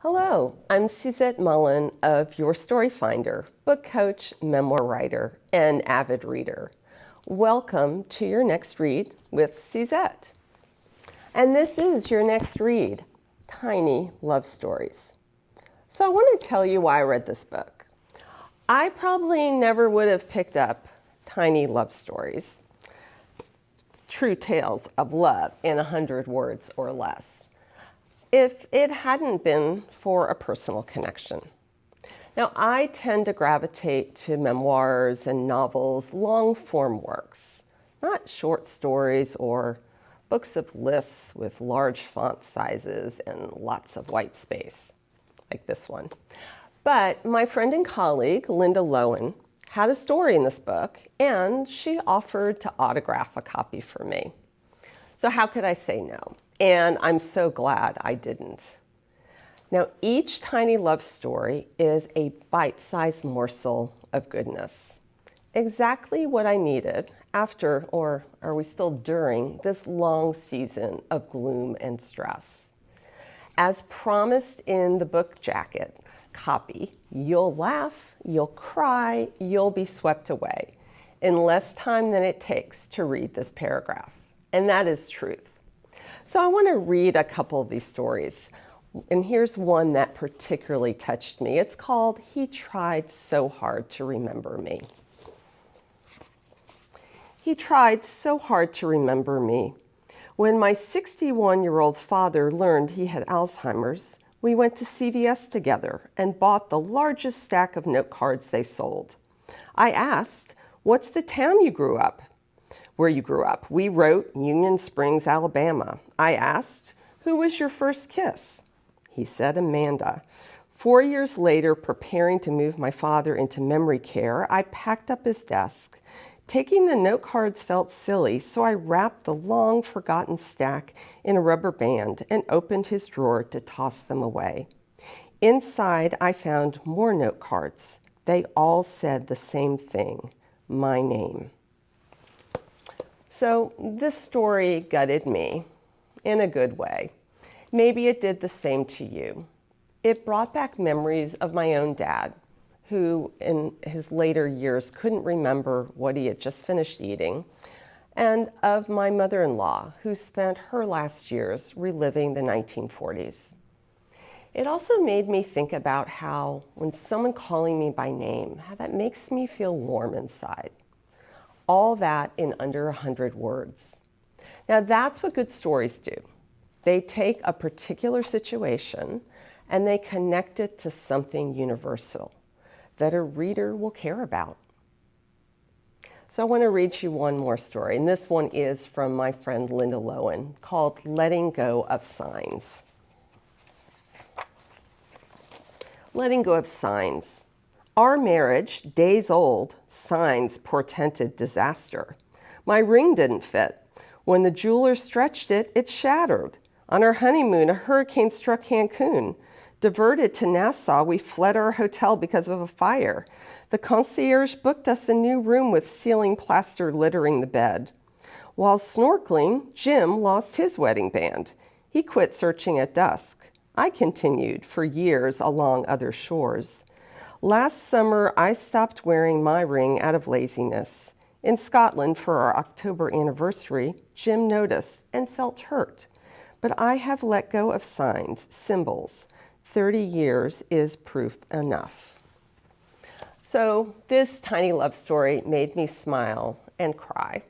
Hello, I'm Suzette Mullen of Your Story Finder, book coach, memoir writer, and avid reader. Welcome to your next read with Suzette. And this is your next read, Tiny Love Stories. So I want to tell you why I read this book. I probably never would have picked up Tiny Love Stories, true tales of love in 100 words or less, if it hadn't been for a personal connection. Now, I tend to gravitate to memoirs and novels, long-form works, not short stories or books of lists with large font sizes and lots of white space, like this one. But my friend and colleague, Linda Lowen, had a story in this book, and she offered to autograph a copy for me. So how could I say no? And I'm so glad I didn't. Now, each tiny love story is a bite-sized morsel of goodness. Exactly what I needed after, or are we still during, this long season of gloom and stress. As promised in the book jacket copy, you'll laugh, you'll cry, you'll be swept away in less time than it takes to read this paragraph. And that is truth. So I want to read a couple of these stories. And here's one that particularly touched me. It's called He Tried So Hard to Remember Me. He tried so hard to remember me. When my 61-year-old father learned he had Alzheimer's, we went to CVS together and bought the largest stack of note cards they sold. I asked, "What's the town you grew up?" Where you grew up. We wrote Union Springs, Alabama. I asked, "Who was your first kiss?" He said, "Amanda." 4 years later, preparing to move my father into memory care, I packed up his desk. Taking the note cards felt silly, so I wrapped the long forgotten stack in a rubber band and opened his drawer to toss them away. Inside, I found more note cards. They all said the same thing, my name. So this story gutted me in a good way. Maybe it did the same to you. It brought back memories of my own dad, who in his later years couldn't remember what he had just finished eating, and of my mother-in-law, who spent her last years reliving the 1940s. It also made me think about how, when someone calling me by name, how that makes me feel warm inside. All that in under 100 words. Now that's what good stories do. They take a particular situation and they connect it to something universal that a reader will care about. So I want to read you one more story, and this one is from my friend Linda Lowen, called Letting Go of Signs. Letting go of signs. Our marriage, days old, signs portended disaster. My ring didn't fit. When the jeweler stretched it, it shattered. On our honeymoon, a hurricane struck Cancun. Diverted to Nassau, we fled our hotel because of a fire. The concierge booked us a new room with ceiling plaster littering the bed. While snorkeling, Jim lost his wedding band. He quit searching at dusk. I continued for years along other shores. Last summer, I stopped wearing my ring out of laziness. In Scotland, for our October anniversary, Jim noticed and felt hurt. But I have let go of signs, symbols. 30 years is proof enough. So this tiny love story made me smile and cry.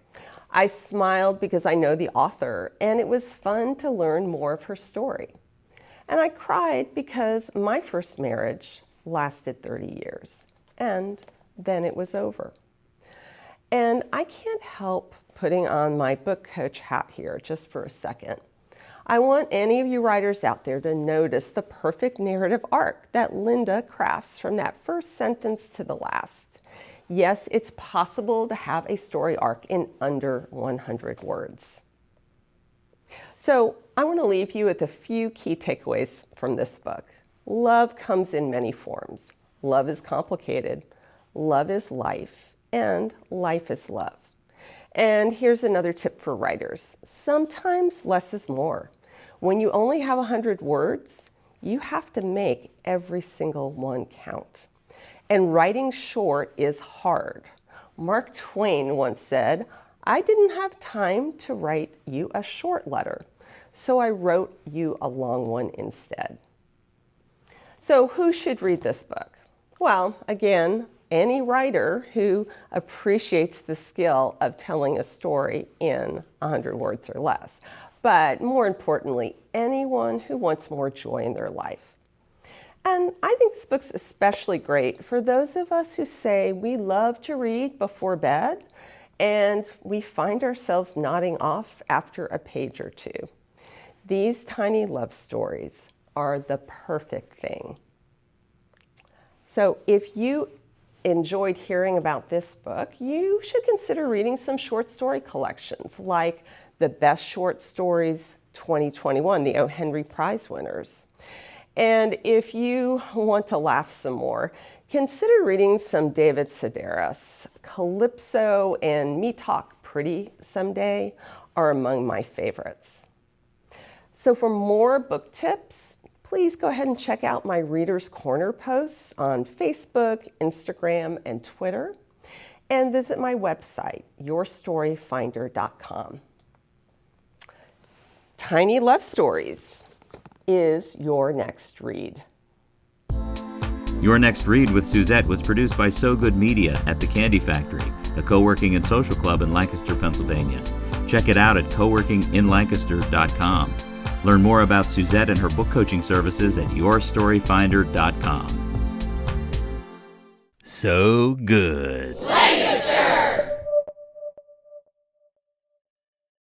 I smiled because I know the author, and it was fun to learn more of her story. And I cried because my first marriage lasted 30 years, and then it was over. And I can't help putting on my book coach hat here just for a second. I want any of you writers out there to notice the perfect narrative arc that Linda crafts from that first sentence to the last. Yes, it's possible to have a story arc in under 100 words. So I want to leave you with a few key takeaways from this book. Love comes in many forms. Love is complicated. Love is life. And life is love. And here's another tip for writers. Sometimes less is more. When you only have 100 words, You have to make every single one count. And writing short is hard. Mark Twain once said, "I didn't have time to write you a short letter, so I wrote you a long one instead." So who should read this book? Well, again, any writer who appreciates the skill of telling a story in 100 words or less. But more importantly, anyone who wants more joy in their life. And I think this book's especially great for those of us who say we love to read before bed and we find ourselves nodding off after a page or two. These tiny love stories are the perfect thing. So if you enjoyed hearing about this book, you should consider reading some short story collections like the Best Short Stories 2021, the O. Henry Prize winners. And if you want to laugh some more, consider reading some David Sedaris. Calypso and Me Talk Pretty Someday are among my favorites. So for more book tips, please go ahead and check out my Reader's Corner posts on Facebook, Instagram, and Twitter, and visit my website, yourstoryfinder.com. Tiny Love Stories is your next read. Your Next Read with Suzette was produced by So Good Media at the Candy Factory, a co-working and social club in Lancaster, Pennsylvania. Check it out at coworkinginlancaster.com. Learn more about Suzette and her book coaching services at yourstoryfinder.com. So good.